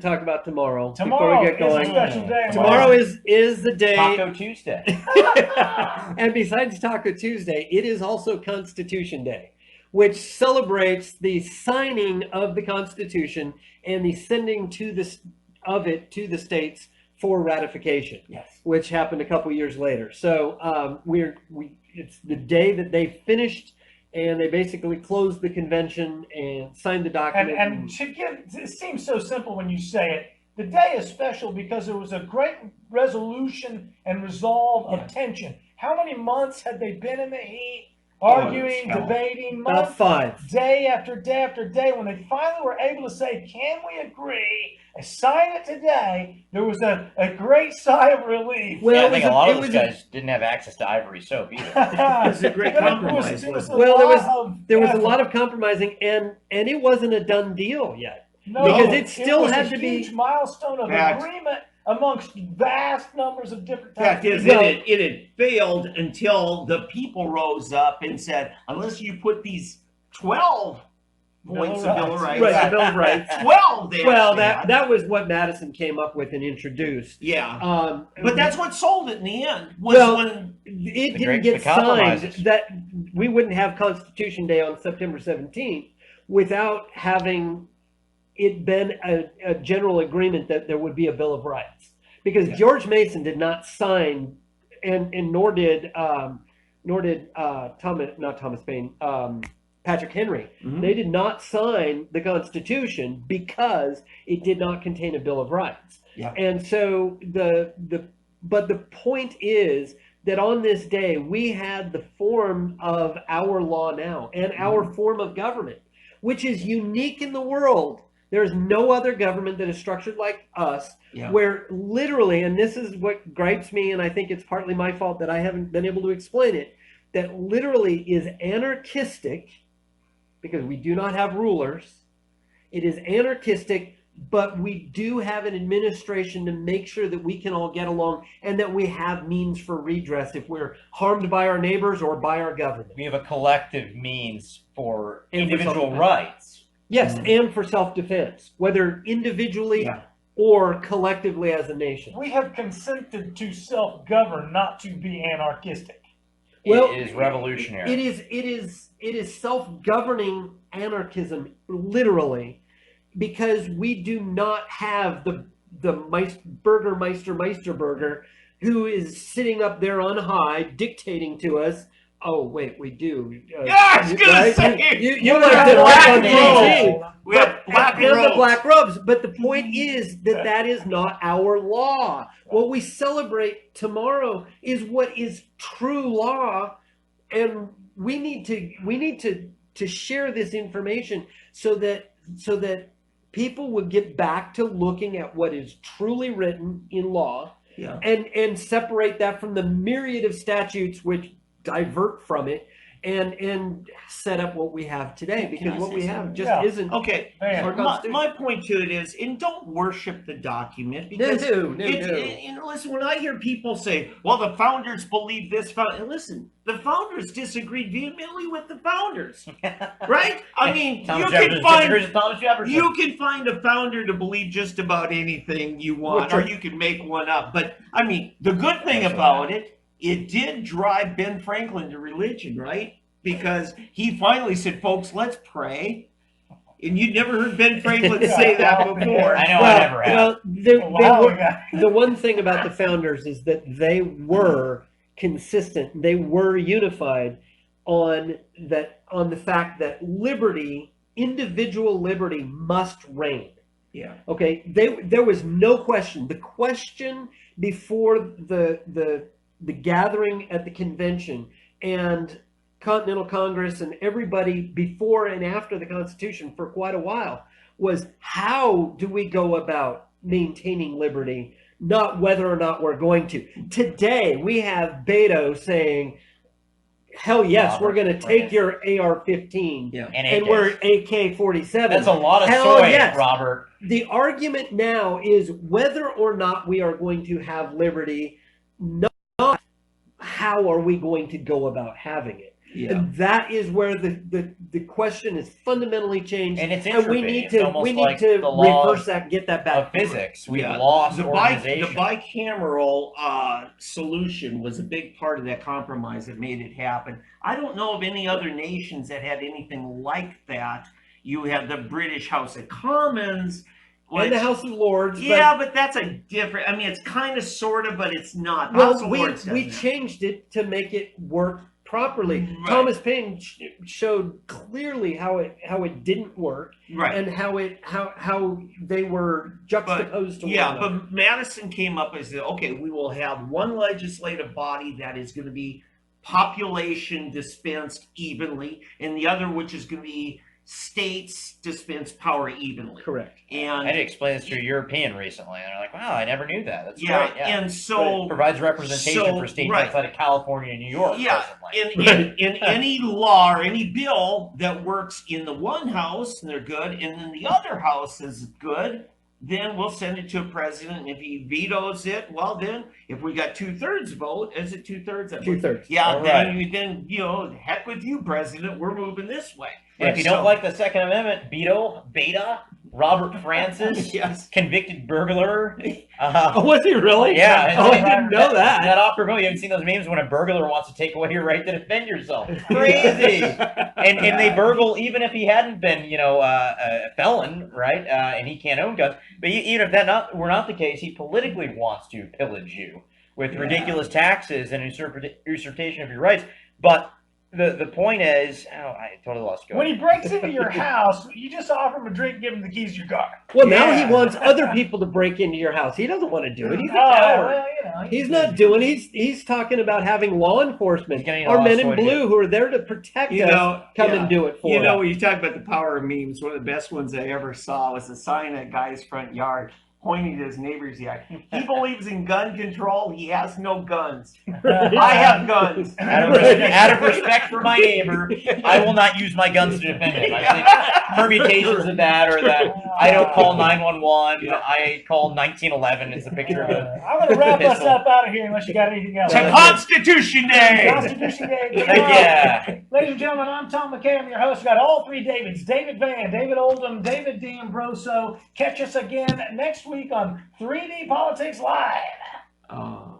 talk about tomorrow before Tomorrow we get is a going. special day. Tomorrow is the day. Taco Tuesday. And besides Taco Tuesday, it is also Constitution Day, which celebrates the signing of the Constitution and the sending of it to the states for ratification. Yes. Which happened a couple years later. So it's the day that they finished, and they basically closed the convention and signed the document. And it seems so simple when you say it. The day is special because there was a great resolution and resolve of tension. How many months had they been in the heat, arguing, debating, about 5. day after day after day? When they finally were able to say, "Can we agree?" and sign it today, there was a great sigh of relief. Well, I think a lot of those guys didn't have access to Ivory soap either. It was a great compromise. There was a lot of compromising, and it wasn't a done deal yet. No, because it still was had a to be huge milestone of agreement amongst vast numbers of different types. Fact is, it had failed until the people rose up and said, unless you put these 12 points of Bill of Rights, the Bill of Rights, 12. Well, that was what Madison came up with and introduced. Yeah, but that's what sold it in the end. It didn't get signed. That we wouldn't have Constitution Day on September 17th without having it been a general agreement that there would be a Bill of Rights, because George Mason did not sign, and nor did Thomas Paine, Patrick Henry. Mm-hmm. They did not sign the Constitution because it did not contain a Bill of Rights. Yeah. And so but the point is that on this day we had the form of our law now and our form of government, which is unique in the world. There's no other government that is structured like us, where literally, and this is what gripes me, and I think it's partly my fault that I haven't been able to explain it, that literally is anarchistic, because we do not have rulers. It is anarchistic, but we do have an administration to make sure that we can all get along and that we have means for redress if we're harmed by our neighbors or by our government. We have a collective means for individual rights. Yes, and for self-defense, whether individually or collectively as a nation. We have consented to self-govern, not to be anarchistic. Well, it is revolutionary. It is self-governing anarchism, literally, because we do not have the Meisterburger, who is sitting up there on high dictating to us. Oh wait, we do. I was gonna say you like to watch on TV. We have black robes. The black robes. But the point is that is not our law. What we celebrate tomorrow is what is true law, and we need to share this information so that people will get back to looking at what is truly written in law, and separate that from the myriad of statutes which divert from it and set up what we have today, because what we have just isn't my point to it is, and don't worship the document, because listen, when I hear people say, well, the founders believe this, listen, the founders disagreed vehemently with the founders, right? I mean, you can find a founder to believe just about anything you want, or you can make one up. But I mean, the good thing about it did drive Ben Franklin to religion, right? Because he finally said, folks, let's pray. And you'd never heard Ben Franklin say that before. I know, I never have. The one thing about the founders is that they were consistent. They were unified on the fact that liberty, individual liberty, must reign. Yeah. Okay. There was no question. The question before the gathering at the convention and Continental Congress and everybody before and after the Constitution for quite a while was, how do we go about maintaining liberty, not whether or not we're going to. Today we have Beto saying, hell yes, we're going to take your AR-15 and we're AK-47. That's a lot of soy, Robert. The argument now is whether or not we are going to have liberty, not how are we going to go about having it. Yeah. And that is where the question is fundamentally changed. And it's we entropy. need It's to almost like the reverse laws that, get that back. of physics. We've Yeah, lost the organization. bicameral solution was a big part of that compromise that made it happen. I don't know of any other nations that had anything like that. You have the British House of Commons. And the House of Lords. Yeah, but that's a different. I mean, it's kind of, sort of, but it's not. The Well, House of Lords we doesn't. changed it to make it work properly. Right. Thomas Paine showed clearly how it didn't work, Right. and how they were juxtaposed to one Yeah, another. but Madison came up and said, okay, we will have one legislative body that is going to be population dispensed evenly, and the other which is going to be states dispense power evenly. Correct. I And had to explain this to a European recently, and they're like, "Wow, I never knew that. That's yeah, great." Yeah, and so it provides representation so- for states right. outside of California and New York. yeah, presently. in any law or any bill that works in the one house and they're good, and then the other house is good, then we'll send it to a president. And if he vetoes it, well, then if we got 2/3 vote, is it 2/3? 2/3. Yeah, All then you know, heck with you, president. We're moving this way. And if you don't like the Second Amendment, Beta, Robert Francis, yes, convicted burglar. Oh, was he really? Yeah. Oh, I didn't know that. That off you haven't seen those memes when a burglar wants to take away your right to defend yourself. Crazy. and they burgle even if he hadn't been, a felon, right? And he can't own guns. But even if that were not the case, he politically wants to pillage you with ridiculous taxes and usurpation of your rights. But the point is, I totally lost go. When he breaks into your house, you just offer him a drink, give him the keys to your car. Well, now Yeah. he wants other people to break into your house. He doesn't want to do it. He's a Oh, coward. well, He's not doing. He's talking about having law enforcement He's getting or men lost in what he blue who are there to protect You us. know, Come yeah. and do it for You know, us. when you talk about the power of memes, one of the best ones I ever saw was a sign at a guy's front yard pointing to his neighbor's yard. He believes in gun control. He has no guns. I have guns. Out of respect for my neighbor, I will not use my guns to defend him. I think permutations of that, or that I don't call 911. Yeah. I call 1911. It's a picture of a. I'm going to wrap us pistol. up out of here unless you got anything else. To Constitution Day. Constitution Day. Yeah. Ladies and gentlemen, I'm Tom McKay. I'm your host. We've got all three Davids: David Van, David Oldham, David D'Ambroso. Catch us again next week on 3D Politics Live.